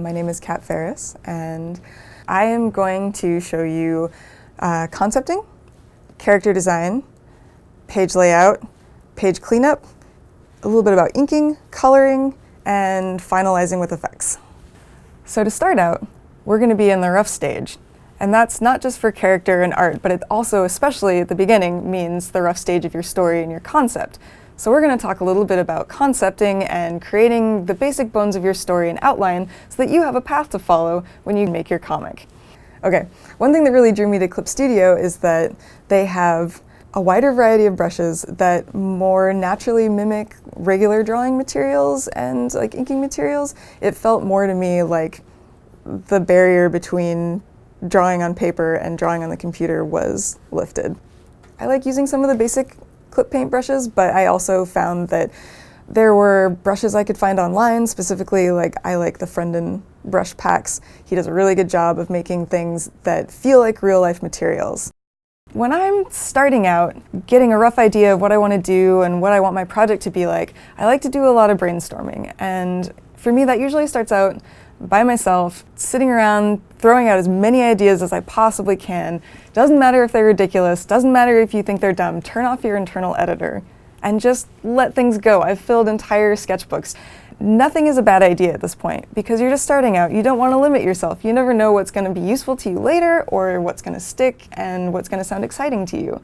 My name is Cat Farris, and I am going to show you concepting, character design, page layout, page cleanup, a little bit about inking, coloring, and finalizing with effects. So to start out, we're going to be in the rough stage. And that's not just for character and art, but it also, especially at the beginning, means the rough stage of your story and your concept. So we're going to talk a little bit about concepting and creating the basic bones of your story and outline so that you have a path to follow when you make your comic. Okay, one thing that really drew me to Clip Studio is that they have a wider variety of brushes that more naturally mimic regular drawing materials and like inking materials. It felt more to me like the barrier between drawing on paper and drawing on the computer was lifted. I like using some of the basic clip paint brushes, but I also found that there were brushes I could find online, specifically like I like the Friendin brush packs. He does a really good job of making things that feel like real life materials. When I'm starting out, getting a rough idea of what I want to do and what I want my project to be like, I like to do a lot of brainstorming. And for me, that usually starts out by myself, sitting around, throwing out as many ideas as I possibly can. Doesn't matter if they're ridiculous, doesn't matter if you think they're dumb, turn off your internal editor and just let things go. I've filled entire sketchbooks. Nothing is a bad idea at this point because you're just starting out. You don't want to limit yourself. You never know what's going to be useful to you later or what's going to stick and what's going to sound exciting to you.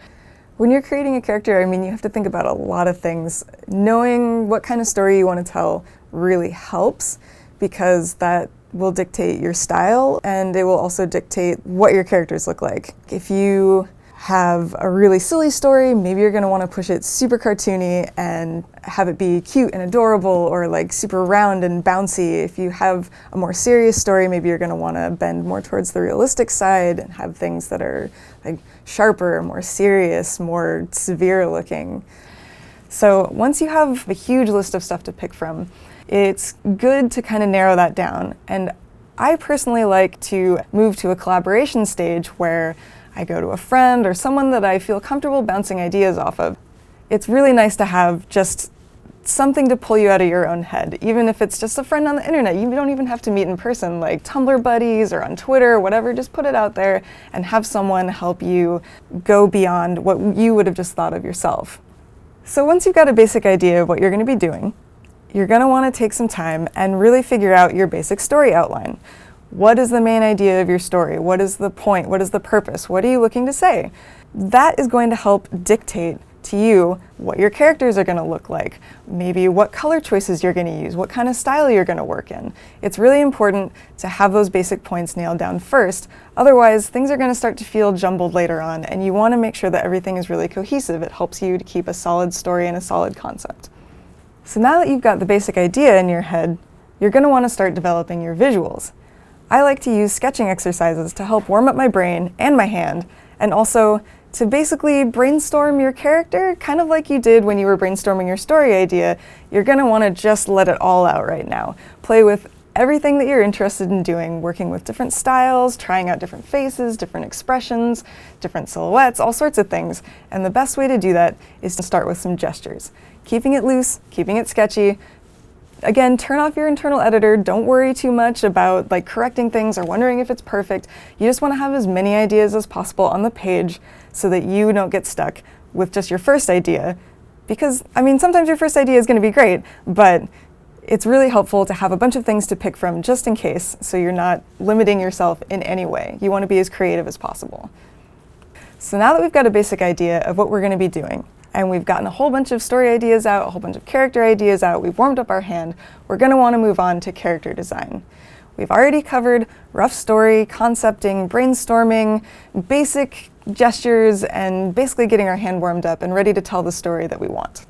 When you're creating a character, I mean, you have to think about a lot of things. Knowing what kind of story you want to tell really helps, because that will dictate your style and it will also dictate what your characters look like. If you have a really silly story, maybe you're going to want to push it super cartoony and have it be cute and adorable or like super round and bouncy. If you have a more serious story, maybe you're going to want to bend more towards the realistic side and have things that are like sharper, more serious, more severe looking. So once you have a huge list of stuff to pick from, it's good to kind of narrow that down. And I personally like to move to a collaboration stage where I go to a friend or someone that I feel comfortable bouncing ideas off of. It's really nice to have just something to pull you out of your own head, even if it's just a friend on the internet. You don't even have to meet in person, like Tumblr buddies or on Twitter or whatever. Just put it out there and have someone help you go beyond what you would have just thought of yourself. So once you've got a basic idea of what you're going to be doing, you're going to want to take some time and really figure out your basic story outline. What is the main idea of your story? What is the point? What is the purpose? What are you looking to say? That is going to help dictate to you what your characters are going to look like, maybe what color choices you're going to use, what kind of style you're going to work in. It's really important to have those basic points nailed down first. Otherwise, things are going to start to feel jumbled later on, and you want to make sure that everything is really cohesive. It helps you to keep a solid story and a solid concept. So now that you've got the basic idea in your head, you're going to want to start developing your visuals. I like to use sketching exercises to help warm up my brain and my hand, and also to basically brainstorm your character, kind of like you did when you were brainstorming your story idea. You're going to want to just let it all out right now. Play with everything that you're interested in doing, working with different styles, trying out different faces, different expressions, different silhouettes, all sorts of things. And the best way to do that is to start with some gestures. Keeping it loose, keeping it sketchy. Again, turn off your internal editor. Don't worry too much about like correcting things or wondering if it's perfect. You just want to have as many ideas as possible on the page so that you don't get stuck with just your first idea. Because, I mean, sometimes your first idea is going to be great, but it's really helpful to have a bunch of things to pick from just in case, so you're not limiting yourself in any way. You want to be as creative as possible. So now that we've got a basic idea of what we're going to be doing, and we've gotten a whole bunch of story ideas out, a whole bunch of character ideas out, we've warmed up our hand, we're going to want to move on to character design. We've already covered rough story, concepting, brainstorming, basic gestures, and basically getting our hand warmed up and ready to tell the story that we want.